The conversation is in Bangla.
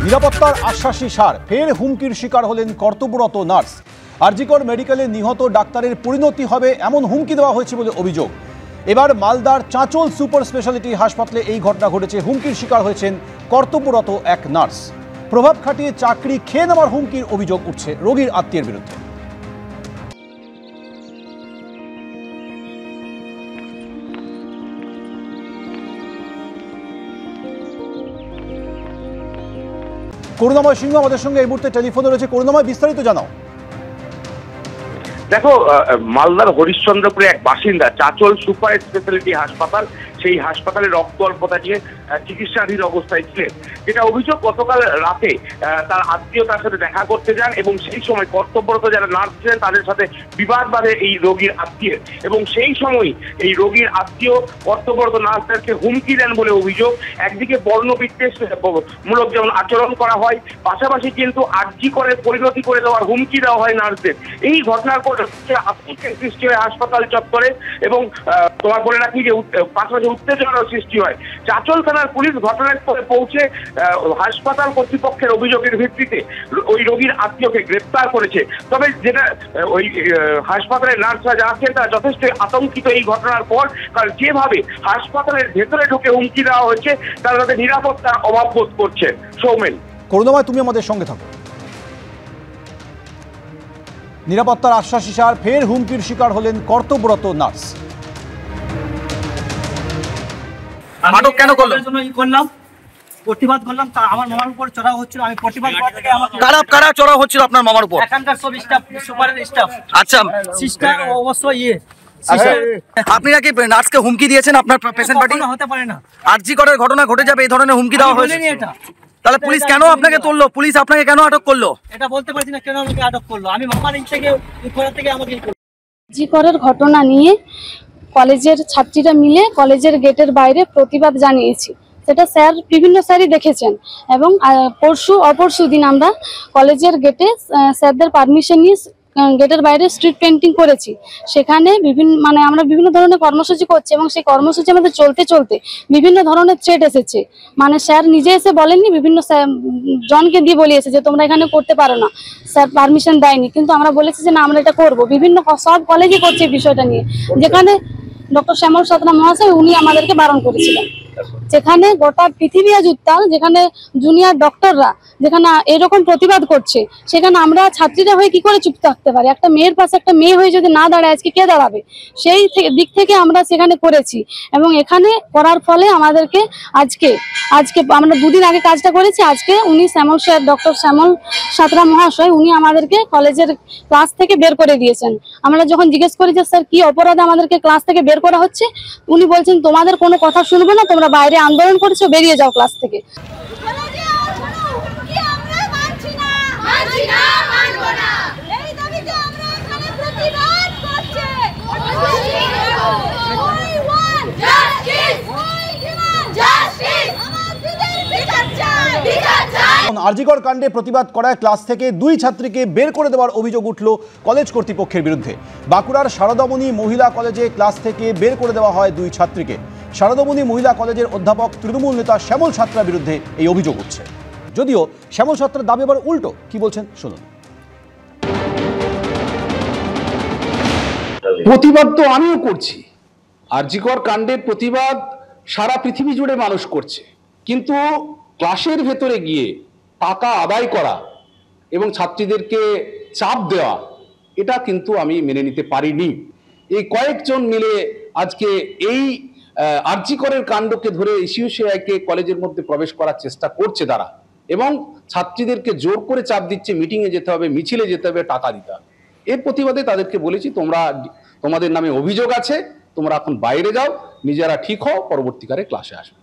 নিরাপত্তার আশ্বাসী সার, ফের হুমকির শিকার হলেন কর্তব্যরত নার্স। আরজিকর মেডিকেলে নিহত ডাক্তারের পরিণতি হবে এমন হুমকি দেওয়া হয়েছে বলে অভিযোগ। এবার মালদার চাঁচল সুপার স্পেশালিটি হাসপাতালে এই ঘটনা ঘটেছে। হুমকির শিকার হয়েছেন কর্তব্যরত এক নার্স। প্রভাব খাটিয়ে চাকরি খেয়ে নেওয়ার হুমকির অভিযোগ উঠছে রোগীর আত্মীয়ের বিরুদ্ধে। করুণাময় সিংহ আমাদের সঙ্গে এই মুহূর্তে টেলিফোনে রয়েছে। করুণাময়, বিস্তারিত জানাও। দেখো, মালদার হরিশ্চন্দ্রপুরে এক বাসিন্দা, চাঁচল সুপার স্পেশালিটি হাসপাতাল, সেই হাসপাতালে রক্ত অল্পতা নিয়ে চিকিৎসাধীন অবস্থায় ছিলেন। যেটা অভিযোগ, গতকাল রাতে তার আত্মীয় তার সাথে দেখা করতে যান এবং সেই সময় কর্তব্যরত যারা নার্স ছিলেন তাদের সাথে বিবাদ বাঁধে এই রোগীর আত্মীয়, এবং সেই সময় এই রোগীর আত্মীয় কর্তব্যরত নার্সদেরকে হুমকি দেন বলে অভিযোগ। একদিকে বর্ণবিদ্বেষ মূলক যেমন আচরণ করা হয়, পাশাপাশি কিন্তু আরজিকরের পরিণতি করে দেওয়ার হুমকি দেওয়া হয় নার্সদের। এই ঘটনার পর আতঙ্কের সৃষ্টি হয় হাসপাতাল চত্বরে, এবং তোমার বলে রাখি যে পাশাপাশি উত্তেজনার সৃষ্টি হয়। চাঁচল থানার পুলিশ ঘটনাস্থলে পৌঁছে হাসপাতাল কর্তৃপক্ষের অভিযোগের ভিত্তিতে ওই রোগীর আত্মীয়কে গ্রেপ্তার করেছে। তবে যেটা ওই হাসপাতালের নার্সরা যারা আছেন তারা যথেষ্ট আতঙ্কিত এই ঘটনার পর, কারণ যেভাবে হাসপাতালের ভেতরে ঢুকে হুমকি দেওয়া হয়েছে তারা তাদের নিরাপত্তার অভাব বোধ করছে। সৌমেন। করুণাময়, তুমি আমাদের সঙ্গে থাকো। নিরাপত্তার আশ্বাসী সার, ফের হুমকির শিকার হলেন কর্তব্যরত নার্স। আটক কেন করলাম? প্রতিবাদ করলাম, আমার মামার উপর চড়াও হচ্ছিল। আমি প্রতিবাদ করা থেকে কারা চড়াও হচ্ছিল আপনার মামার উপর? এখানকার সব স্টাফ, সুপারের স্টাফ। আচ্ছা, সিস্টার অবশ্যই আপনি নাকি নার্সকে হুমকি দিয়েছেন আপনার পেশেন্ট পার্টি? হতে পারে না, আরজিকরের ঘটনা ঘটে যাবে এই ধরনের হুমকি দেওয়া হয়েছে। এটা তাহলে পুলিশ কেন আপনাকে তুললো? পুলিশ আপনাকে কেন আটক করলো? এটা বলতে পারছি না কেন আমাকে আটক করলো। আমি মামার থেকে আমাকে আরজিকরের ঘটনা নিয়ে কলেজের ছাত্রীরা মিলে কলেজের গেটের বাইরে প্রতিবাদ জানিয়েছি। সেটা স্যার, বিভিন্ন স্যারই দেখেছেন, এবং অপরশু দিন আমরা কলেজের গেটে স্যারদের পারমিশন নিয়ে গেটের বাইরে স্ট্রিট পেন্টিং করেছি। সেখানে আমরা বিভিন্ন ধরনের কর্মসূচি করছি, এবং সেই কর্মসূচি আমাদের চলতে চলতে বিভিন্ন ধরনের থ্রেট এসেছে। স্যার নিজে এসে বলেননি, বিভিন্ন জনকে দিয়ে বলিয়েছে যে তোমরা এখানে করতে পারো না, স্যার পারমিশন দেয়নি, কিন্তু আমরা বলেছি যে না, আমরা এটা করবো। বিভিন্ন সব কলেজে করছে এই বিষয়টা নিয়ে, যেখানে ডক্টর শ্যামল সাঁতরা মহাশয় উনি আমাদেরকে বারণ করেছিলেন। যেখানে গোটা পৃথিবী আজ উত্তাল, যেখানে জুনিয়র ডক্টররা যেখানে এরকম প্রতিবাদ করছে, সেখানে আমরা ছাত্রীরা হয়ে কি করে চুপ থাকতে পারি? একটা মেয়ের পাশে একটা মেয়ে হয়ে যদি না দাঁড়ায়, আজকে কে দাঁড়াবে? সেই দিক থেকে আমরা সেখানে করেছি, এবং এখানে করার ফলে আমাদেরকে আজকে আমরা দুদিন আগে কাজটা করেছি। আজকে উনি ডক্টর শ্যামল সাঁতরা মহাশয় উনি আমাদেরকে কলেজের ক্লাস থেকে বের করে দিয়েছেন। আমরা যখন জিজ্ঞেস করি যে স্যার কি অপরাধে আমাদেরকে ক্লাস থেকে বের করা হচ্ছে, উনি বলছেন তোমাদের কোনো কথা শুনবো না, তোমরা বাইরে আন্দোলন করেছো, বেরিয়ে যাও ক্লাস থেকে। আরজিকর কাণ্ডে প্রতিবাদ করায় ক্লাস থেকে 2 ছাত্রীকে বের করে দেওয়ার অভিযোগ উঠল কলেজ কর্তৃপক্ষের বিরুদ্ধে। বাঁকুড়ার শারদামণি মহিলা কলেজে ক্লাস থেকে বের করে দেওয়া হয় 2 ছাত্রীকে। শারদামণি মহিলা কলেজের অধ্যাপক তৃণমূল নেতা শ্যামল সাঁতরার বিরুদ্ধে এই অভিযোগ উঠছে। যদিও শ্যামল সাঁতরার দাবি আবার উল্টো। কি বলছেন শুনুন। প্রতিবাদ তো আমিও করছি, আরজিকর কাণ্ডের প্রতিবাদ সারা পৃথিবী জুড়ে মানুষ করছে, কিন্তু ক্লাসের ভেতরে গিয়ে টাকা আদায় করা এবং ছাত্রীদেরকে চাপ দেওয়া, এটা কিন্তু আমি মেনে নিতে পারিনি। এই কয়েকজন মিলে আজকে এই আরজিকরের কাণ্ডকে ধরে ইসিউসিআইকে কলেজের মধ্যে প্রবেশ করার চেষ্টা করছে তারা, এবং ছাত্রীদেরকে জোর করে চাপ দিচ্ছে মিটিংয়ে যেতে হবে, মিছিলে যেতে হবে, টাকা দিতে হবে। এর প্রতিবাদে তাদেরকে বলেছি তোমাদের নামে অভিযোগ আছে, তোমরা এখন বাইরে যাও, নিজেরা ঠিক হও, পরবর্তীকালে ক্লাসে আসবে।